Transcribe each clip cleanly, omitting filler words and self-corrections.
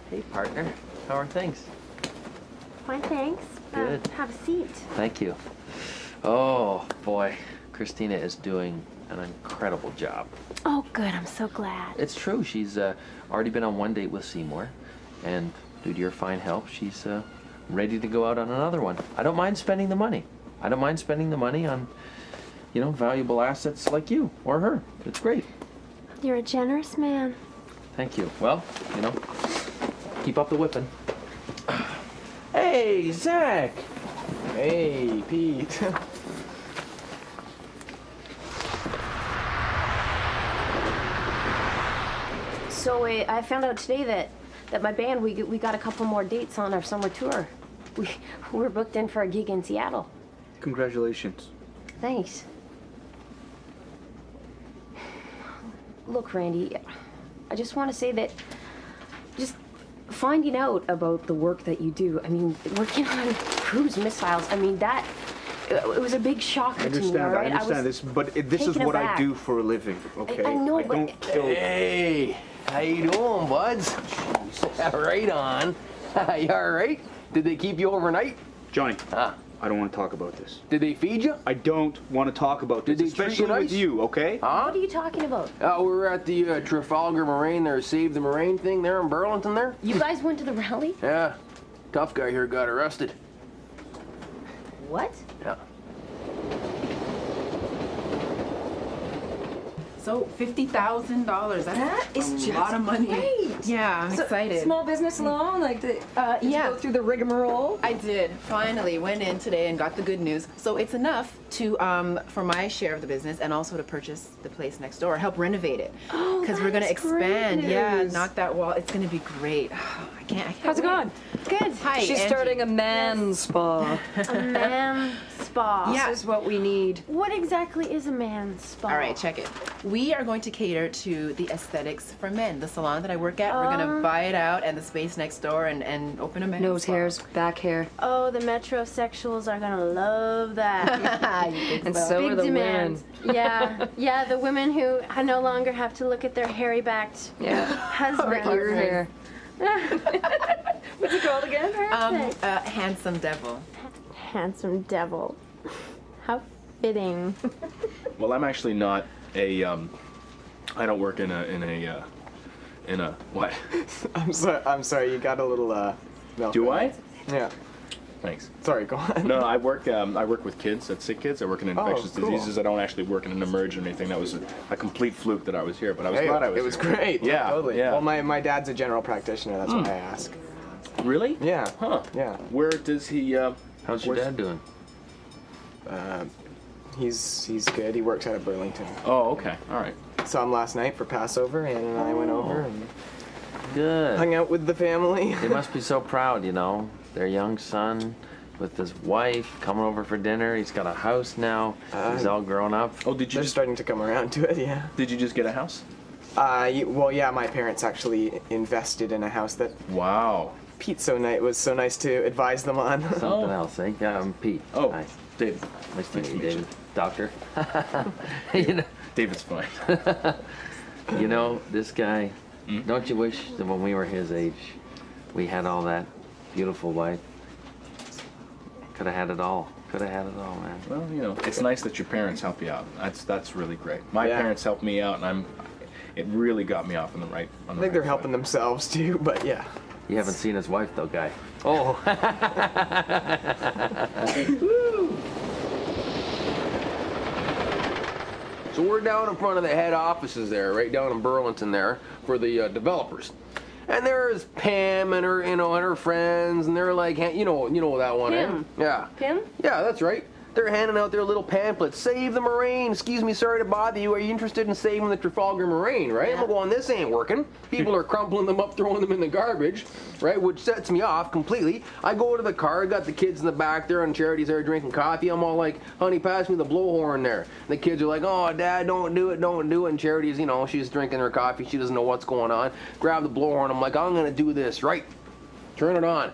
Hey, partner. How are things? Fine, thanks. Good. Have a seat. Thank you. Oh, boy. Christina is doing an incredible job. Oh, good. I'm so glad. It's true. She's already been on one date with Seymour, and due to your fine help, she's ready to go out on another one. I don't mind spending the money. I don't mind spending the money on, you know, valuable assets like you or her. It's great. You're a generous man. Thank you. Well, you know, keep up the whipping. Hey, Zach! Hey, Pete. So I found out today that my band, we got a couple more dates on our summer tour. We're booked in for a gig in Seattle. Congratulations. Thanks. Look, Randy, I just want to say that just finding out about the work that you do, I mean, working on cruise missiles, I mean, it was a big shock to me, all right? I understand this, but this is what I do for a living, okay? I know, but... Hey, how you doing, buds? Right on. You all right? Did they keep you overnight? Johnny, I don't want to talk about this. Did they feed you? I don't want to talk about this, Did they treat especially you nice? with you, okay? Huh? What are you talking about? We were at the Trafalgar Moraine there, Save the Moraine thing there in Burlington there. You guys went to the rally? Yeah. Tough guy here got arrested. What? Yeah. So $50,000. That is a just lot of money. great. Yeah, I'm excited. Small business loan, like did you yeah. go through the rigmarole? I did. Finally went in today and got the good news. So it's enough to for my share of the business and also to purchase the place next door, help renovate it. Oh, because we're gonna that's expand. great Yeah, news. knock that wall. It's gonna be great. I can't How's it wait. going? Good. Hi. She's Angie. starting a man spa. A man spa. Yeah. This is what we need. What exactly is a man spa? All right, check it. We are going to cater to the aesthetics for men. The salon that I work at, we're gonna buy it out and the space next door and open a men's Nose spa. hairs, back hair. Oh, the metrosexuals are gonna love that. You think And so? so are Big the demand. women. Yeah, the women who no longer have to look at their hairy-backed Yeah. husbands. Your hair. What's it called again? Handsome devil. Handsome devil. How fitting. Well, I'm actually not a. I don't work in a what? I'm sorry. You got a little. Milk. Do I? Yeah. Thanks. Sorry. Go on. No, I work with kids, sick kids. I work in infectious cool. diseases. I don't actually work in an emerge or anything. That was a complete fluke that I was here, but I was glad I was. It was here. great. Yeah. Totally. Yeah. Well, my dad's a general practitioner. That's why I ask. Really? Yeah. Huh. Yeah. Where does he? How's your dad doing? He's good. He works out of Burlington. Oh, okay. All right. Saw him last night for Passover, Ann and I went over and Good. hung out with the family. They must be so proud, you know. Their young son with his wife coming over for dinner. He's got a house now. He's all grown up. Oh, did you They're just starting to come around to it. Yeah. did you just get a house? Well, yeah. My parents actually invested in a house that Wow. Pete was so nice to advise them on. Something else, eh? Yeah, I'm Pete. Oh, Nice. David. Nice to meet you, meet you. David. Doctor. you know, David's fine. you know, this guy, don't you wish that when we were his age, we had all that beautiful wife? Could have had it all. Could have had it all, man. Well, you know, it's nice that your parents help you out. That's really great. My Yeah. parents helped me out, and it really got me off on the right. I think they're helping themselves too, but yeah. You haven't seen his wife, though, guy. Oh. So we're down in front of the head offices there, right down in Burlington there, for the developers. And there's Pam and her, and her friends, and they're like, you know that one, Pam. Yeah. Pam? Yeah, that's right. They're handing out their little pamphlets. Save the Moraine. Excuse me, sorry to bother you. Are you interested in saving the Trafalgar Moraine, right? Yeah. I'm going, this ain't working. People are crumpling them up, throwing them in the garbage, right? Which sets me off completely. I go to the car, got the kids in the back there, and Charity's there drinking coffee. I'm all like, honey, pass me the blowhorn there. And the kids are like, oh, Dad, don't do it, don't do it. And Charity's, she's drinking her coffee. She doesn't know what's going on. Grab the blowhorn. I'm like, I'm going to do this, right? Turn it on.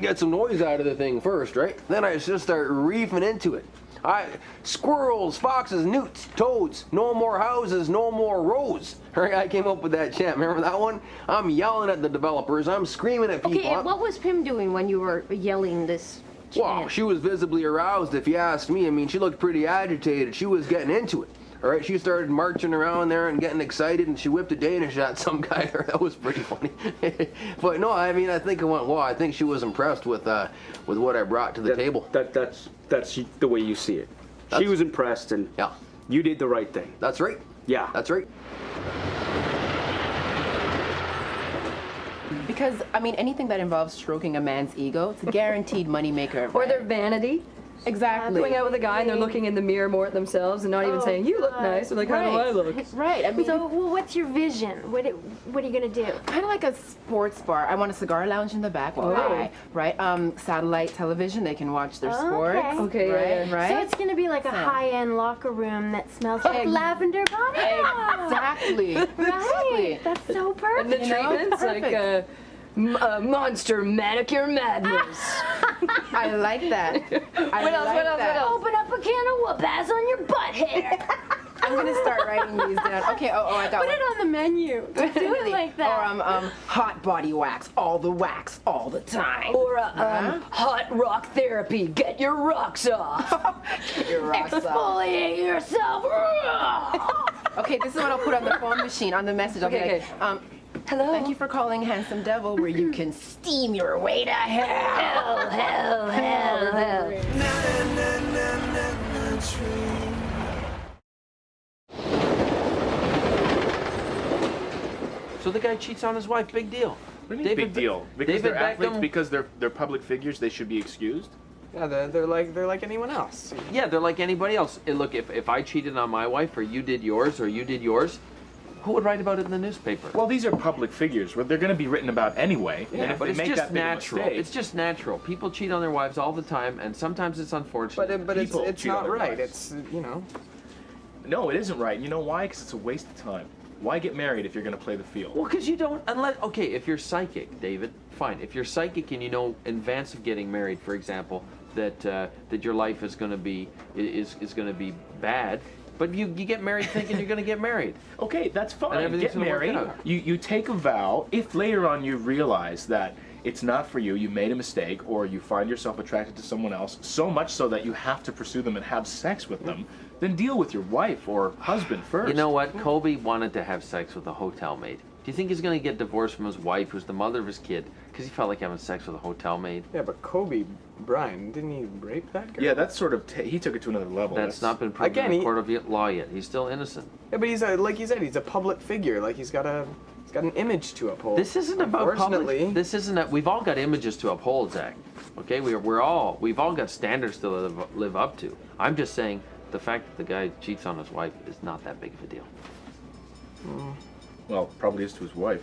Get some noise out of the thing first, right? Then I just start reefing into it. Squirrels, foxes, newts, toads, no more houses, no more rows. Right? I came up with that chant. Remember that one? I'm yelling at the developers. I'm screaming at people. Okay, and what was Pim doing when you were yelling this chant? Well, she was visibly aroused, if you asked me. I mean, she looked pretty agitated. She was getting into it. All right, she started marching around there and getting excited, and she whipped a Danish at some guy there. That was pretty funny. But no, I mean, I think it went well. I think she was impressed with what I brought to the table. That's the way you see it. She was impressed, and Yeah, you did the right thing. that's right. Yeah. That's right. Because, I mean, anything that involves stroking a man's ego, it's a guaranteed moneymaker. Or their vanity. Exactly. Going out with a guy and they're looking in the mirror more at themselves and not even saying, you look nice. They're like, how do I look? Right. I mean, So, well, what's your vision? What are you gonna do? kind of like a sports bar. I want a cigar lounge in the back with a guy, right? Satellite television, they can watch their sports. Okay, yeah, right, yeah. right. So it's gonna be like a high-end locker room that smells like lavender body. Exactly. Right. Exactly. That's so perfect. And the treatments, like monster manicure madness. I like that. What else? Open up a can of whoop-ass on your butt hair. I'm gonna start writing these down. Okay. Oh, I got Put one. it on the menu. Do it like that. Or hot body wax, all the time. Or hot rock therapy. Get your rocks off. Your rocks off. Exfoliate yourself. Okay, this is what I'll put on the phone machine, on the message. I'll be Okay, like, Hello. thank you for calling Handsome Devil, where you can steam your way to hell. Hell. So the guy cheats on his wife. Big deal. What do you mean big deal? Because David they're athletes, Beckham- because they're public figures, they should be excused? Yeah, they're like anyone else. Yeah, they're like anybody else. And look, if I cheated on my wife, or you did yours, who would write about it in the newspaper? Well, these are public figures. They're going to be written about anyway. and if but they it's make just that big a natural. mistake, It's just natural. People cheat on their wives all the time, and sometimes it's unfortunate. But People it's cheat on not their right. wives. It's no, it isn't right. You know why? Because it's a waste of time. Why get married if you're going to play the field? Well, because you don't, okay, if you're psychic, David, fine. If you're psychic and you know in advance of getting married, for example, that your life is going to be bad, but you get married thinking you're going to get married. Okay, that's And fine. everything's Get gonna work married. out. You take a vow. If later on you realize that it's not for you, you made a mistake, or you find yourself attracted to someone else, so much so that you have to pursue them and have sex with them, then deal with your wife or husband first. You know what? Kobe wanted to have sex with a hotel maid. Do you think he's going to get divorced from his wife, who's the mother of his kid, because he felt like having sex with a hotel maid? yeah, but Kobe Bryant, didn't he rape that girl? Yeah, that's sort of he took it to another level. That's not been proven Again, in a he- court of law yet. He's still innocent. Yeah, but he's like you said, he's a public figure. Like he's got an image to uphold. This isn't about Unfortunately, public. This isn't. We've all got images to uphold, Zach. Okay, we've all got standards to live up to. I'm just saying the fact that the guy cheats on his wife is not that big of a deal. Well, probably is to his wife.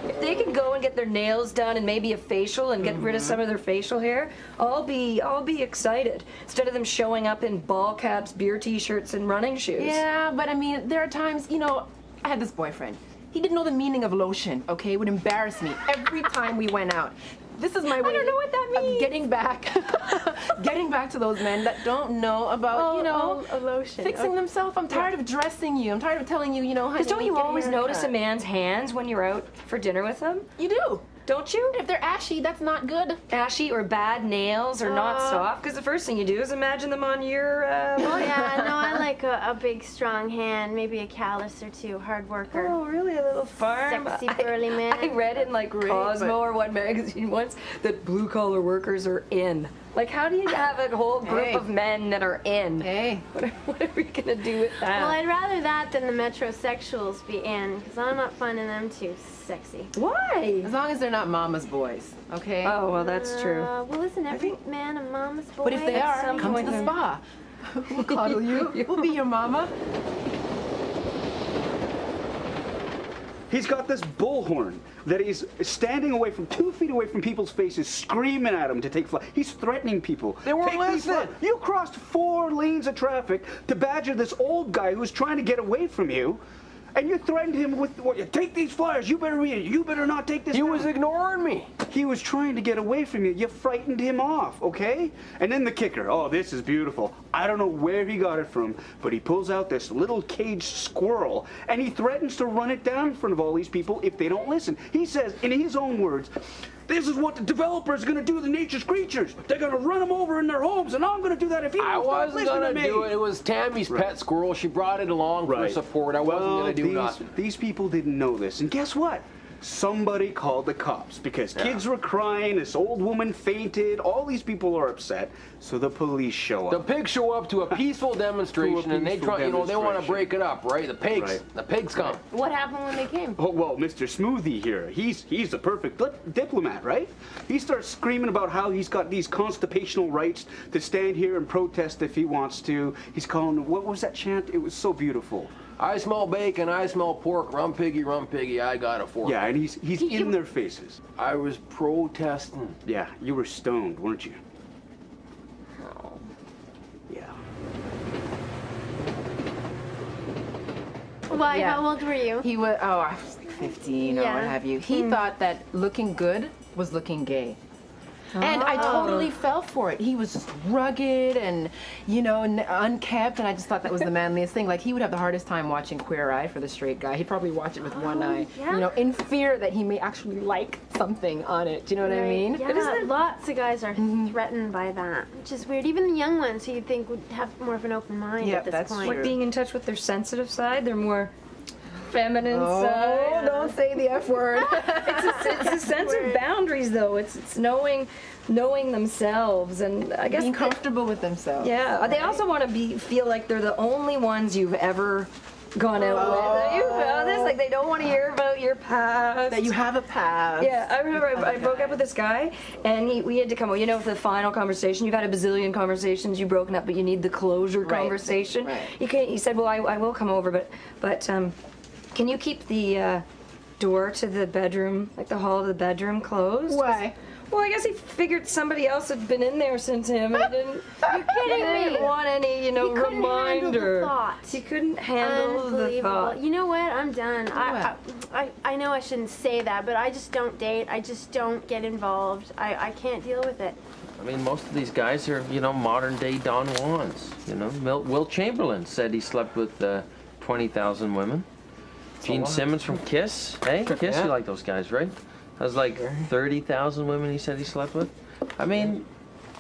If they can go and get their nails done and maybe a facial and get rid of some of their facial hair, I'll be excited. Instead of them showing up in ball caps, beer t-shirts, and running shoes. Yeah, but I mean, there are times, I had this boyfriend. He didn't know the meaning of lotion, okay? It would embarrass me every time we went out. This is my way. I don't know what that means. Of getting back to those men that don't know about, a lotion. fixing themselves. I'm tired of dressing you. I'm tired of telling you, honey. Because don't you get a always notice a haircut. man's hands when you're out for dinner with them? You do. Don't you? If they're ashy, that's not good. Ashy or bad nails or not soft? Because the first thing you do is imagine them on your Oh yeah, no, I like a big strong hand, maybe a callus or two, hard worker. Oh, really? A little farm? Sexy burly man. I read in like Cosmo or what magazine once pants that blue-collar workers are in. Like, how do you have a whole group Hey. of men that are in? Hey. What are we gonna do with that? Well, I'd rather that than the metrosexuals be in, because I'm not finding them too sexy. Why? As long as they're not mama's boys, okay? Oh, well, that's true. Well, isn't every man a mama's boy? But if they at are, some come to point? the spa. We'll cuddle you. We'll be your mama. He's got this bullhorn that he's standing away from 2 feet away from people's faces, screaming at them to take flight. He's threatening people. They weren't Take these listening. You crossed 4 lanes of traffic to badger this old guy who's trying to get away from you, and you threatened him with, take these flyers, you better read it, you better not take this. He down." was ignoring me. He was trying to get away from you. You frightened him off, okay? And then the kicker. Oh, this is beautiful. I don't know where he got it from, but he pulls out this little caged squirrel, and he threatens to run it down in front of all these people if they don't listen. He says, in his own words, this is what the developers are going to do to nature's creatures. They're going to run them over in their homes, and I'm going to do that if you I don't stop wasn't listening gonna to me. do it. It was Tammy's pet squirrel. She brought it along for support. I wasn't gonna do nothing. These people didn't know this, and guess what? Somebody called the cops because kids were crying, this old woman fainted, all these people are upset, so the police show The up. pigs show up to a peaceful demonstration, and they peaceful try, they want to demonstration. break it up, right? The pigs, Right. the pigs come. What happened when they came? Oh, well, Mr. Smoothie here, he's the perfect diplomat, right? He starts screaming about how he's got these constitutional rights to stand here and protest if he wants to. He's calling, what was that chant? It was so beautiful. I smell bacon, I smell pork, rum piggy, I got a fork. Yeah, and he's in their faces. I was protesting. Yeah, you were stoned, weren't you? Yeah. Why? Yeah. How old were you? He was, I was like 15 or Yeah. what have you. He thought that looking good was looking gay. And I totally fell for it. He was just rugged and, unkempt, and I just thought that was the manliest thing. Like, he would have the hardest time watching Queer Eye for the straight guy. He'd probably watch it with one eye, yeah. In fear that he may actually like something on it. Do you know what I mean? Yeah, lots of guys are threatened by that, which is weird. Even the young ones who you'd think would have more of an open mind Yeah, at this that's point. Like being in touch with their sensitive side, their more feminine side. Oh, don't say the F word. It's a sense of boundaries, though. It's knowing themselves, and I guess Being comfortable with themselves. Yeah, they also want to feel like they're the only ones you've ever gone out with. You know this, like they don't want to hear about your past. That you have a past. Yeah, I remember I broke up with this guy, and we had to come. For the final conversation. You've had a bazillion conversations. You've broken up, but you need the closure conversation. Right. He said, "Well, I will come over, but can you keep the door to the bedroom, like the hall of the bedroom, closed?" Why? Well, I guess he figured somebody else had been in there since him. And You're kidding he didn't me. want any, He couldn't handle reminder. the thought. He couldn't handle the Unbelievable. thought. You know what? I'm done. I know I shouldn't say that, but I just don't date. I just don't get involved. I can't deal with it. I mean, most of these guys are, modern day Don Juans. Wilt Chamberlain said he slept with 20,000 women. Gene Simmons from Kiss. Hey, Kiss, Yeah. you like those guys, right? Has like 30,000 women he said he slept with. I mean,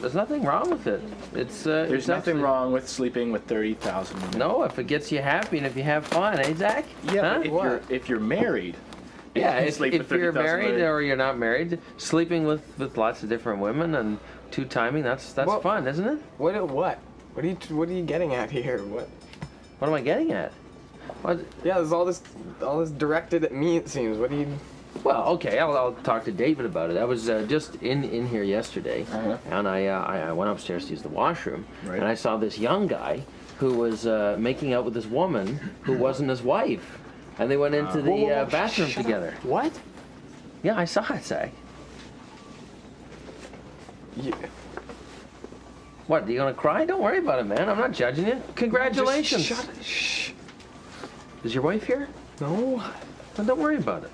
there's nothing wrong with it. There's nothing wrong with sleeping with 30,000 women. No, if it gets you happy and if you have fun, eh, Zach? Yeah, Huh? but if you're married, Yeah, you can if sleep with you're 30,000 married women. or you're not married, sleeping with lots of different women and two-timing, that's Well- fun, isn't it? What are you getting at here? What? What am I getting at? What? Yeah, there's all this directed at me. It seems. What do you? Well, okay, I'll talk to David about it. I was just in here yesterday, and I went upstairs to use the washroom, and I saw this young guy who was making out with this woman who wasn't his wife, and they went into the bathroom together. What? Yeah, I saw it, Zach. Yeah. What, you gonna cry? Don't worry about it, man. I'm not judging you. Congratulations. Just shut it. Shh. Is your wife here? No. Well, don't worry about it.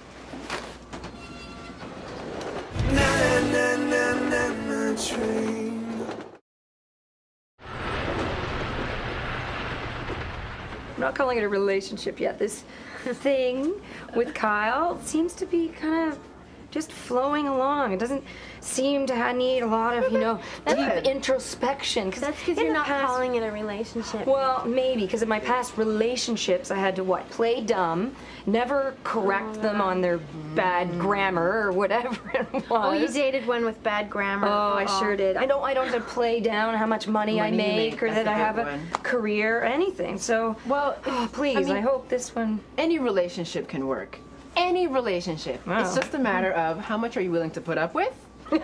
I'm not calling it a relationship yet. This thing with Kyle seems to be kind of just flowing along. It doesn't seem to need a lot of, deep introspection. That's because you're not calling it a relationship. Well, maybe, because in my past relationships, I had to, play dumb, never correct them on their bad grammar or whatever it was. Oh, you dated one with bad grammar. Oh, I sure did. I don't have to play down how much money I make or that I have a career or anything. So, please, I hope this one... Any relationship can work. Any relationship. Wow. It's just a matter of how much are you willing to put up with?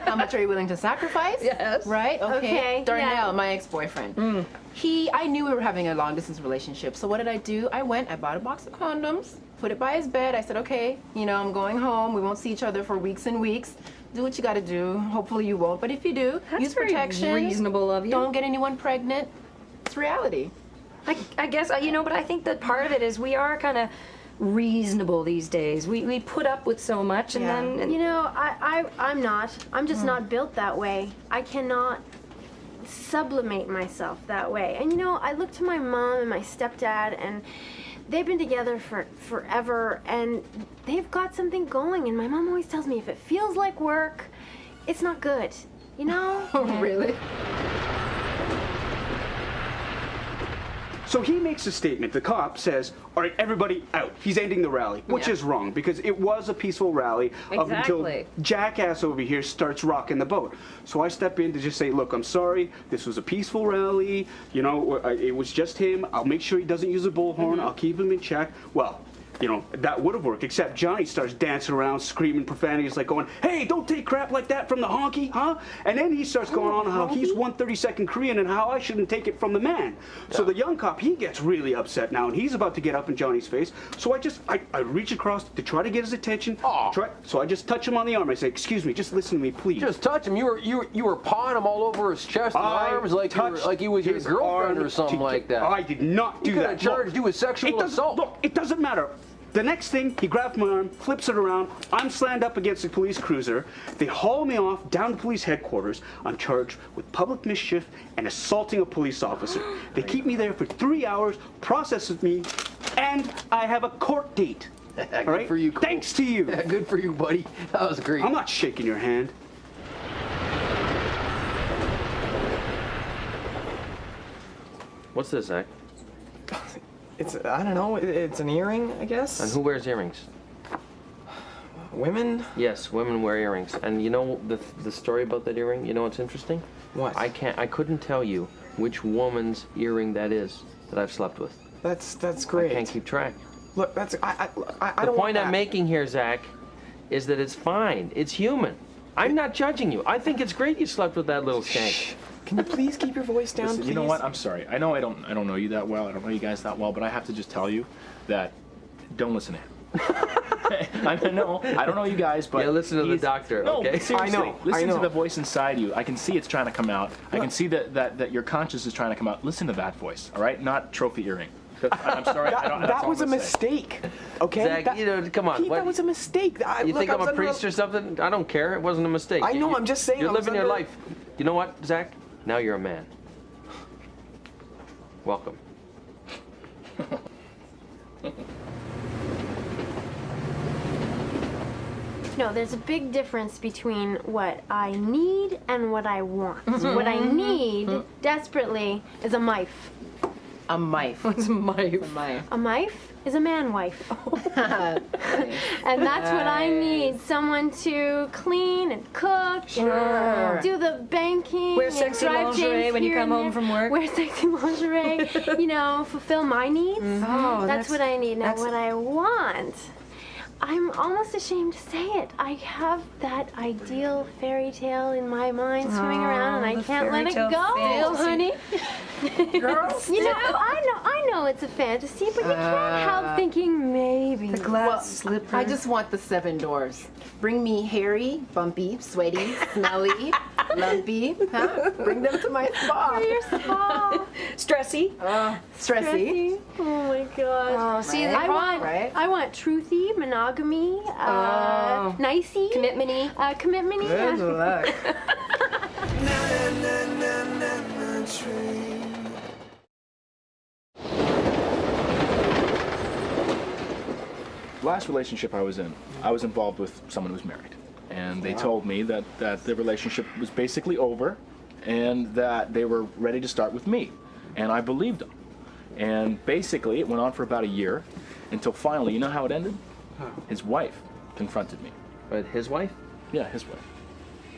How much are you willing to sacrifice? Yes. Right? Okay. Darnell, yeah. my ex-boyfriend. I knew we were having a long-distance relationship. So what did I do? I bought a box of condoms, put it by his bed. I said, okay, I'm going home. We won't see each other for weeks and weeks. Do what you got to do. Hopefully you won't. But if you do, use protection. Very reasonable of you. Don't get anyone pregnant. It's reality. I guess, but I think that part of it is we are kind of reasonable these days. We put up with so much and then... I'm not. I'm just not built that way. I cannot sublimate myself that way. And I look to my mom and my stepdad, and they've been together for forever, and they've got something going. And my mom always tells me if it feels like work, it's not good. Oh, really? So he makes a statement. The cop says, all right, everybody out. He's ending the rally, which is wrong because it was a peaceful rally up until jackass over here starts rocking the boat. So I step in to just say, look, I'm sorry. This was a peaceful rally. It was just him. I'll make sure he doesn't use a bullhorn. I'll keep him in check. Well, that would have worked, except Johnny starts dancing around, screaming profanities, like going, hey, don't take crap like that from the honky, huh? And then he starts going on how he's 132nd Korean and how I shouldn't take it from the man. Yeah. So the young cop, he gets really upset now, and he's about to get up in Johnny's face. So I reach across to try to get his attention. So I just touch him on the arm. I say, excuse me, just listen to me, please. Just touch him. You were pawing him all over his chest and arms like he was your girlfriend or something like that. I did not do that. He could have charged you with sexual assault. Look, it doesn't matter. The next thing, he grabs my arm, flips it around. I'm slammed up against a police cruiser. They haul me off down to police headquarters. I'm charged with public mischief and assaulting a police officer. They keep me there for 3 hours, process me, and I have a court date. All right? For you, Cole. Thanks to you. Yeah, good for you, buddy. That was great. I'm not shaking your hand. What's this, Zach? I don't know, it's an earring, I guess? And who wears earrings? Women? Yes, women wear earrings. And the story about that earring, what's interesting? What? I couldn't tell you which woman's earring that is that I've slept with. That's great. I can't keep track. Look, I The don't point want I'm making here, Zach, is that it's fine. It's human. I'm not judging you. I think it's great you slept with that little skank. Can you please keep your voice down, Listen, please? you know what? I'm sorry. I know I don't know you that well. I don't know you guys that well, but I have to just tell you that don't listen to him. I don't know you guys, but listen to the doctor, okay? No, seriously, I know. Listen to the voice inside you. I can see it's trying to come out. I can see that your conscience is trying to come out. Listen to that voice, all right? Not trophy earring. I'm sorry. That was a mistake. Okay? Zach, come on. Pete, that was a mistake. You think I'm a priest or something? I don't care. It wasn't a mistake. I know. I'm just saying. You're living your life. You know what, Zach? Now you're a man. Welcome. No, there's a big difference between what I need and what I want. What I need desperately is a mife. A mife. What's a mife? A mife. A mife is a man wife. And that's what I need. Someone to clean and cook and do the banking. Wear and sexy drive lingerie James when you here come and home there. from work. Wear sexy lingerie, fulfill my needs. Oh, that's what I need. Now what I want, I'm almost ashamed to say it. I have that ideal fairy tale in my mind swimming around, and I can't let it go, honey. Girls, I know it's a fantasy, but you can't help thinking maybe. The glass slipper. I just want the 7 doors. Bring me hairy, bumpy, sweaty, smelly, lumpy. Huh? Bring them to my spa. Your spa. Stressy. Stressy. Oh my god. Oh, see, I want truthy, monogamy, nicey, commitment-y. Commitment-y. Good luck. Last relationship I was in, I was involved with someone who was married. And they told me that the relationship was basically over and that they were ready to start with me. And I believed them. And basically, it went on for about a year until finally, you know how it ended? His wife confronted me. But his wife? Yeah, his wife.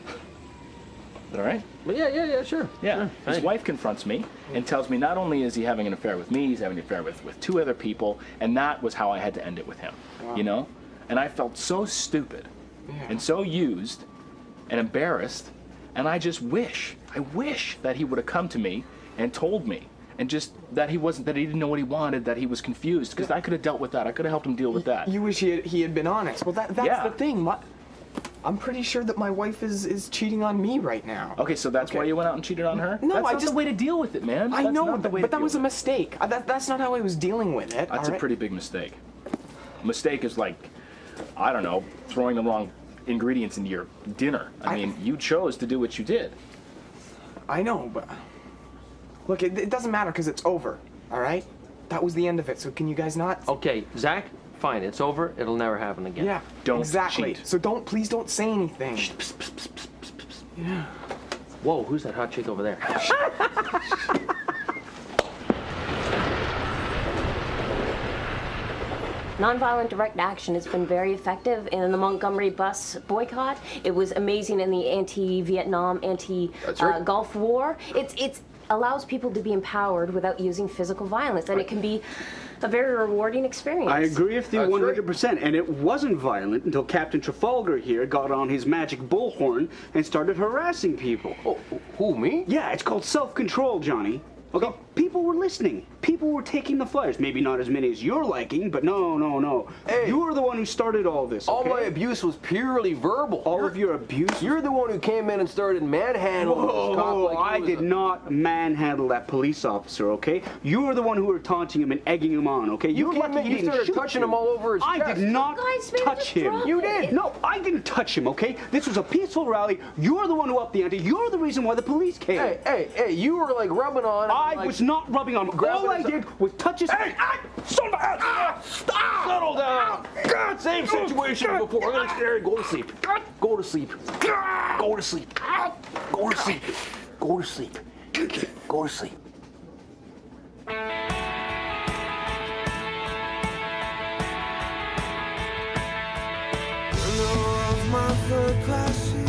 Is that all right? Well, yeah, sure. Yeah. Sure. His wife confronts me and tells me not only is he having an affair with me, he's having an affair with 2 other people, and that was how I had to end it with him. You know? And I felt so stupid and so used and embarrassed, and I wish that he would have come to me and told me, and just that he didn't know what he wanted, that he was confused, because I could have dealt with that. I could have helped him deal with that. You wish he had been honest. Well, that's the thing. I'm pretty sure that my wife is cheating on me right now. Okay, so that's why you went out and cheated on her? No, that's I not just the way to deal with it, man. I That's know, not the way but to that deal was a with it. mistake. That's not how I was dealing with it. That's a pretty big mistake. A mistake is like, I don't know, throwing the wrong ingredients into your dinner. I mean, you chose to do what you did. I know, but look, it doesn't matter because it's over. All right, that was the end of it. So can you guys not? Okay, Zach, fine. It's over. It'll never happen again. Yeah, Don't exactly. cheat. So please don't say anything. Yeah. Whoa, who's that hot chick over there? Nonviolent direct action has been very effective in the Montgomery bus boycott. It was amazing in the anti-Vietnam, anti-Gulf War. It allows people to be empowered without using physical violence, and it can be a very rewarding experience. I agree with you 100%, and it wasn't violent until Captain Trafalgar here got on his magic bullhorn and started harassing people. Oh, who, me? Yeah, it's called self-control, Johnny. Okay, people were listening. People were taking the flyers. Maybe not as many as you're liking, but no. Hey. You were the one who started all this, All okay? my abuse was purely verbal. All of your abuse? You're the one who came in and started manhandling this cop like he I was did not manhandle that police officer, okay? You were the one who were taunting him and egging him on, okay? You came lucky in, he you didn't started shoot touching you. him all over his I chest. did not Guys, maybe touch just him. drop You it. did. No, I didn't touch him, okay? This was a peaceful rally. You're the one who upped the ante. You're the reason why the police came. Hey, you were like rubbing on him. I was not rubbing on him. All I did was touch his... Hey, son of a... Stop! Settle down. God, same situation before. I'm gonna stare. Go to sleep. Go to sleep. Go to sleep. Go to sleep. Go to sleep. Go to sleep. Window of my third class seat.